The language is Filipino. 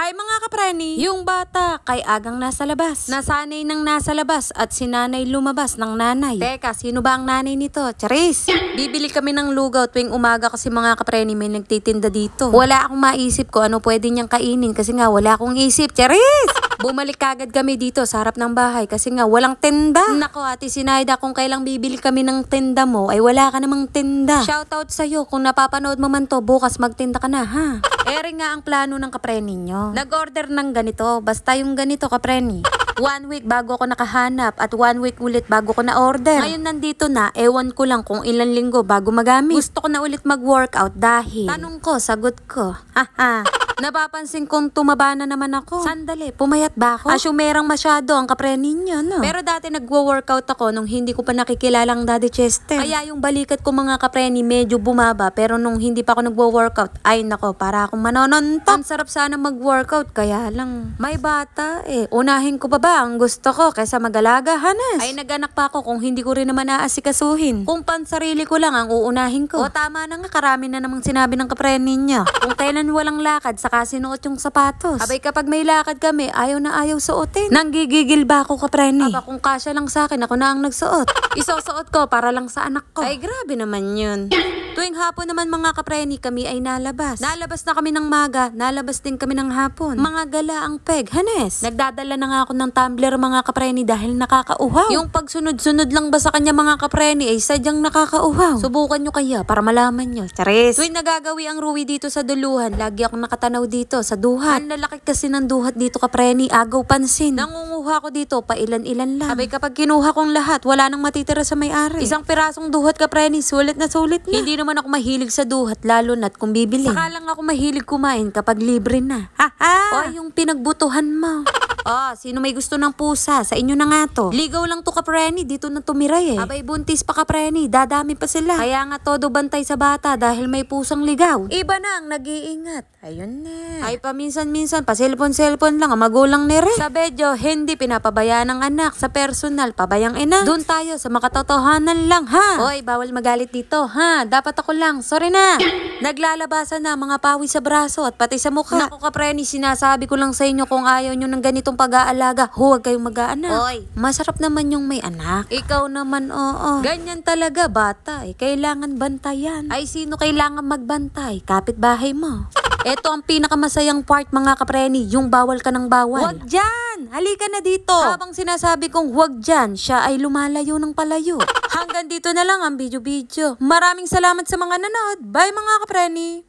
Bye mga kapreni! Yung bata kay agang nasa labas. Nasanay nang nasa labas at si nanay lumabas ng nanay. Teka, sino ba ang nanay nito? Charis! Bibili kami ng lugaw tuwing umaga kasi mga kapreni may nagtitinda dito. Wala akong maisip ko ano pwede niyang kainin kasi nga wala akong isip. Charis! Bumalik kagad kami dito sa harap ng bahay kasi nga walang tinda. Nako ate Sinaida, kung kailang bibili kami ng tinda mo ay wala ka namang tinda. Shoutout sa'yo, kung napapanood mo man to, bukas magtinda ka na ha. Ere nga ang plano ng kapreni nyo. Nag-order ng ganito, basta yung ganito kapreni. 1 week bago ako nakahanap at 1 week ulit bago ko na-order. Ngayon nandito na, ewan ko lang kung ilang linggo bago magamit. Gusto ko na ulit mag-workout dahil tanong ko, sagot ko. Haha. Napapansin kong tumaba na naman ako. Sandali, pumayat ba ako? Asyumerang masyado ang kapreni niya, no? Pero dati nagwo-workout ako nung hindi ko pa nakikilalang Daddy Chester. Kaya yung balikat ko mga kapreni medyo bumaba. Pero nung hindi pa ako nagwo-workout, ay nako, para akong manonontok. Ang sarap sana mag-workout, kaya lang may bata eh. Unahin ko pa ba ang gusto ko kaysa mag-alaga, Hanes? Ay nag-anak pa ako kung hindi ko rin naman aasikasuhin. Kung pansarili ko lang ang uunahin ko. O tama na nga, karami na namang sinabi ng kapreni niya. Kung kailan walang lakad, saka sinuot yung sapatos. Abay kapag may lakad kami, ayaw na ayaw suotin. Nanggigigil ba ako kapreni? Aba kung kasya lang sa akin, ako na ang nagsuot. Isusuot ko para lang sa anak ko. Ay grabe naman yun. Tuwing hapon naman mga kapreni, kami ay nalabas. Nalabas na kami ng maga, nalabas din kami ng hapon. Mga gala ang peg, Hanes. Nagdadala na nga ako ng tumbler mga kapreni dahil nakakauhaw. Yung pagsunod-sunod lang ba sa kanya mga kapreni ay sadyang nakakauhaw. Subukan nyo kaya para malaman nyo. Charis! Tuwing nagagawi ang ruwi dito sa duluhan, lagi akong nakatanaw dito sa duhat. Ang lalaki kasi ng duhat dito kapreni, agaw pansin. Nangunguha ko dito, pailan-ilan lang. Abay kapag kinuha kong lahat, wala nang matitira sa may-ari. Isang pirasong duhat kapreni, sulit na sulit na. Hindi naman ako mahilig sa duhat, lalo na't kung bibili. Saka lang ako mahilig kumain kapag libre na. Ha-ha! O yung pinagbutuhan mo. Sino may gusto ng pusa? Sa inyo na nga to. Ligaw lang to kapreni, dito na tumira eh. Abay buntis pa kapreni, dadami pa sila. Kaya nga todo bantay sa bata dahil may pusang ligaw. Iba na ang nag-iingat. Ayun na. Ay paminsan-minsan, pa-cellphone-cellphone lang ang magulang ni Re. Sa bedyo, hindi pinapabayaan ng anak. Sa personal, pabayang ina. Doon tayo sa makatotohanan lang ha. Hoy, bawal magalit dito ha. Dapat ako lang, sorry na. Naglalabasan na mga pawis sa braso at pati sa mukha. Naku kapreni, sinasabi ko lang sa inyo kung ayaw nyo ng ganitong pag-aalaga, huwag kayong mag-aanak. Oy, masarap naman yung may anak. Ikaw naman, oo. Ganyan talaga, bata. Kailangan bantayan. Ay, sino kailangan magbantay? Kapitbahay mo. Ito ang pinakamasayang part mga kapreni, yung bawal ka ng bawal. Huwag dyan! Halika na dito! Habang sinasabi kong huwag dyan, siya ay lumalayo ng palayo. Hanggang dito na lang ang video-video. Maraming salamat sa mga nanood. Bye mga kapreni!